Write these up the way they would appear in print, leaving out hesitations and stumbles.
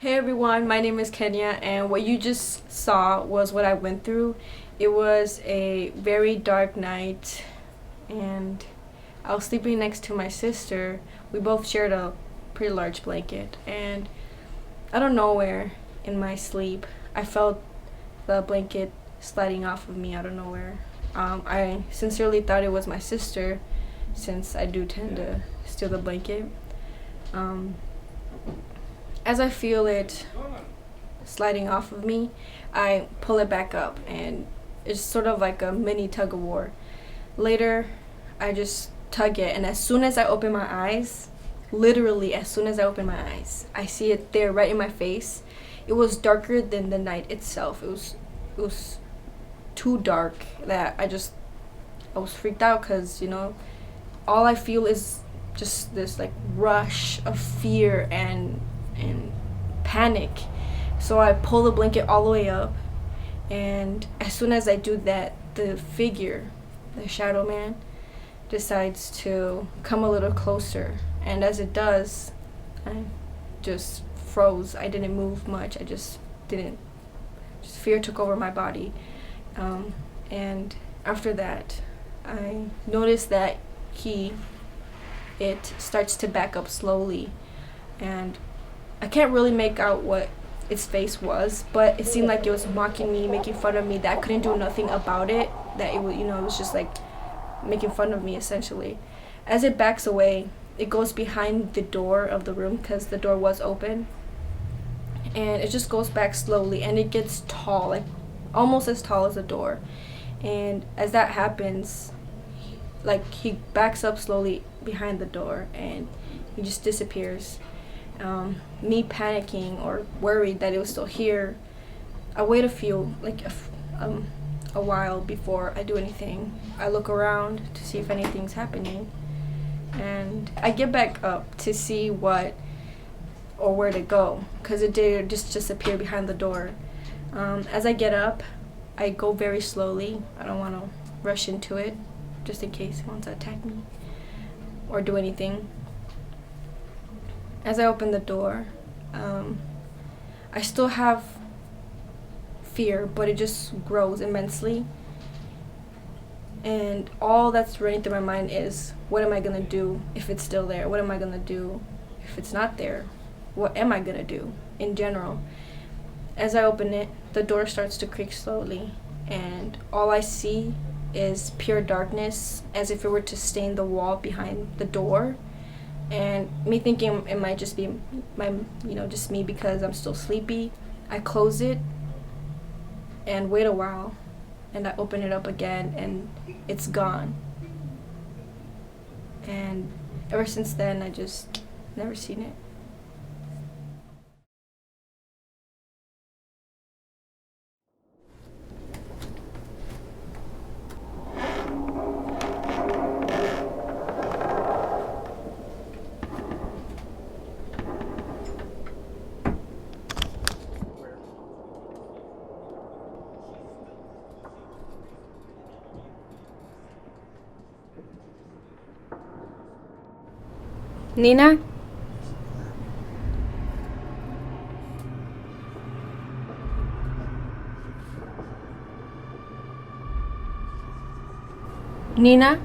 Hey everyone, my name is Kenya, and what you just saw was what I went through. It was a very dark night, and I was sleeping next to my sister. We both shared a pretty large blanket, and out of nowhere in my sleep, I felt the blanket sliding off of me out of nowhere. I sincerely thought it was my sister, since I do tend to steal the blanket. Um, as I feel it sliding off of me, I pull it back up, and it's sort of like a mini tug of war. Later, I just tug it, and as soon as I open my eyes, literally as soon as I open my eyes, I see it there right in my face. It was darker than the night itself. It was too dark that I was freaked out because all I feel is just this like rush of fear and panic. So I pull the blanket all the way up, and as soon as I do that, the figure, the shadow man, decides to come a little closer. And as it does, I just froze. I didn't move much. I just didn't. Just fear took over my body. And after that, I noticed that it starts to back up slowly, and I can't really make out what its face was, but it seemed like it was mocking me, making fun of me, that I couldn't do nothing about it, that it was, it was just like making fun of me essentially. As it backs away, it goes behind the door of the room because the door was open, and it just goes back slowly, and it gets tall, like almost as tall as the door. And as that happens, like he backs up slowly behind the door and he just disappears. Me panicking or worried that it was still here, I wait a while before I do anything. I look around to see if anything's happening, and I get back up to see what or where to go, because it did just disappear behind the door. As I get up, I go very slowly. I don't want to rush into it, just in case it wants to attack me or do anything. As I open the door, I still have fear, but it just grows immensely. And all that's running through my mind is, what am I gonna do if it's still there? What am I gonna do if it's not there? What am I gonna do in general? As I open it, the door starts to creak slowly, and all I see is pure darkness, as if it were to stain the wall behind the door. And me thinking it might just be just me because I'm still sleepy, I close it and wait a while, and I open it up again, and it's gone. And ever since then, I just never seen it. Nina? Nina?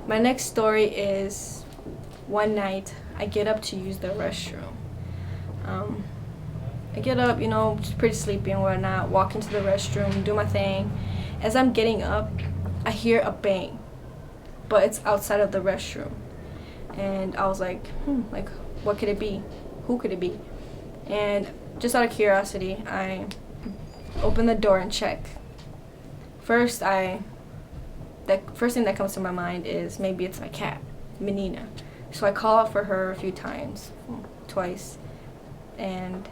My next story is, one night I get up to use the restroom. I get up, just pretty sleepy and whatnot, walk into the restroom, do my thing. As I'm getting up, I hear a bang, but it's outside of the restroom. And I was like, what could it be? Who could it be? And just out of curiosity, I open the door and check. The first thing that comes to my mind is maybe it's my cat, Menina. So I call out for her a few times, twice, and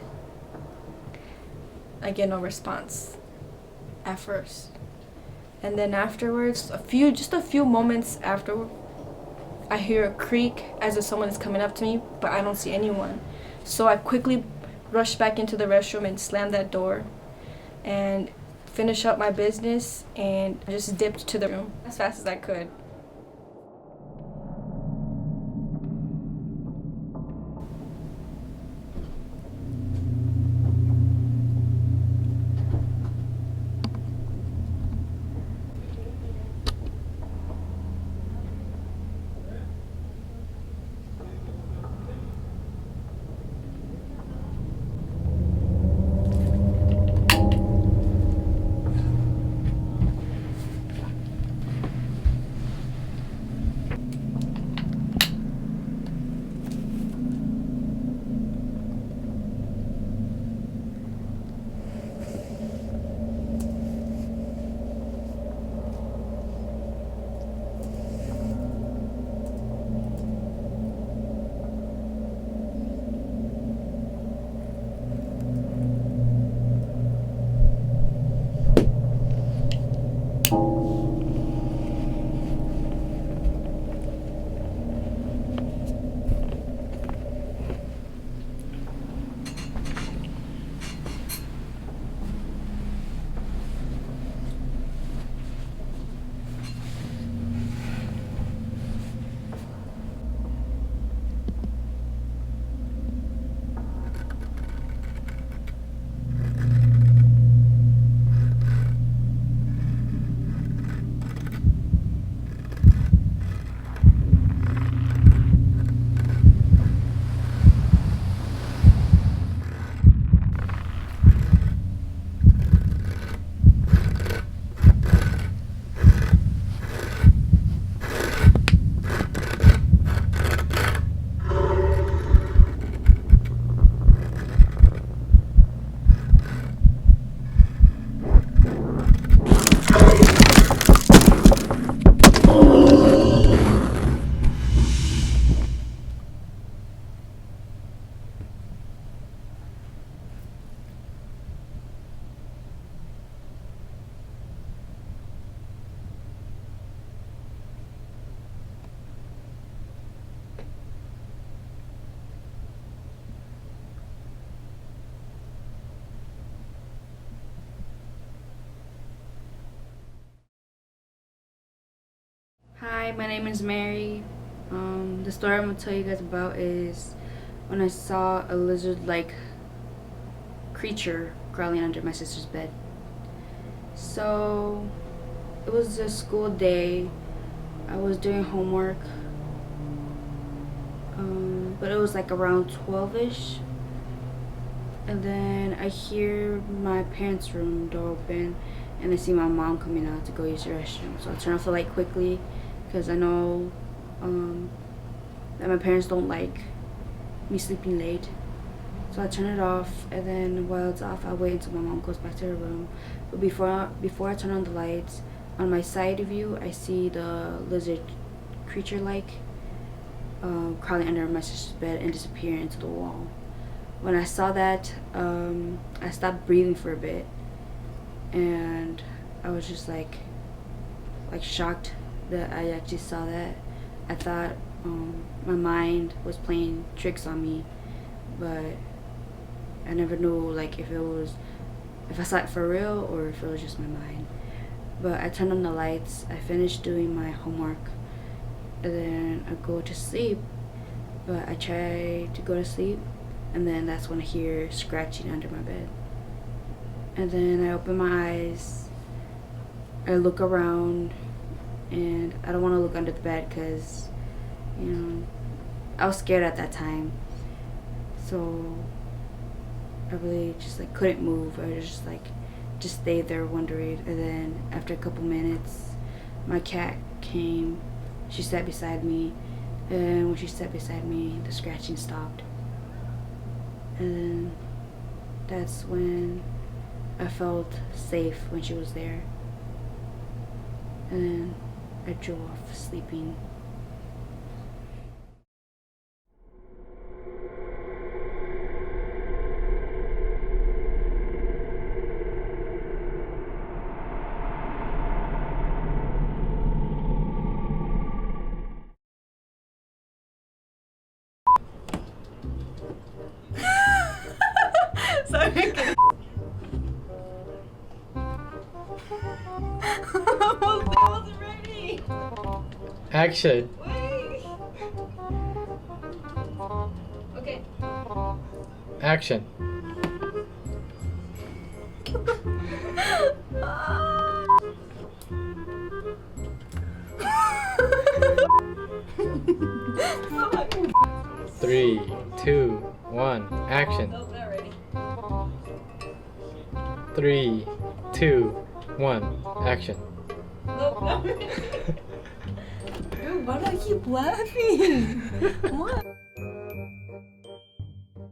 I get no response at first. And then afterwards, just a few moments after, I hear a creak as if someone is coming up to me, but I don't see anyone. So I quickly rush back into the restroom and slam that door and finish up my business, and I just dipped to the room as fast as I could. Hi, my name is Mary. The story I'm gonna tell you guys about is when I saw a lizard-like creature crawling under my sister's bed. So it was a school day. I was doing homework, but it was like around 12ish. And then I hear my parents' room door open, and I see my mom coming out to go use the restroom. So I turn off the light quickly because I know that my parents don't like me sleeping late. So I turn it off, and then while it's off, I wait until my mom goes back to her room. But before I turn on the lights, on my side view, I see the lizard creature crawling under my sister's bed and disappear into the wall. When I saw that, I stopped breathing for a bit, and I was just like shocked that I actually saw that. I thought my mind was playing tricks on me, but I never knew if I saw it for real or if it was just my mind. But I turned on the lights, I finished doing my homework, and then I go to sleep. But I try to go to sleep, and then that's when I hear scratching under my bed. And then I open my eyes, I look around, and I don't want to look under the bed because, I was scared at that time. So I really just couldn't move. I was just stayed there wondering. And then after a couple minutes, my cat came. She sat beside me, and when she sat beside me, the scratching stopped. And then that's when I felt safe when she was there. And then I drove off sleeping. Sorry. I wasn't ready. Action. Wait. Okay. Action. Three, two, one, action. Nope, not ready. 3, 2, 1, action. Nope, not ready. Dude, why do I keep laughing? Come on.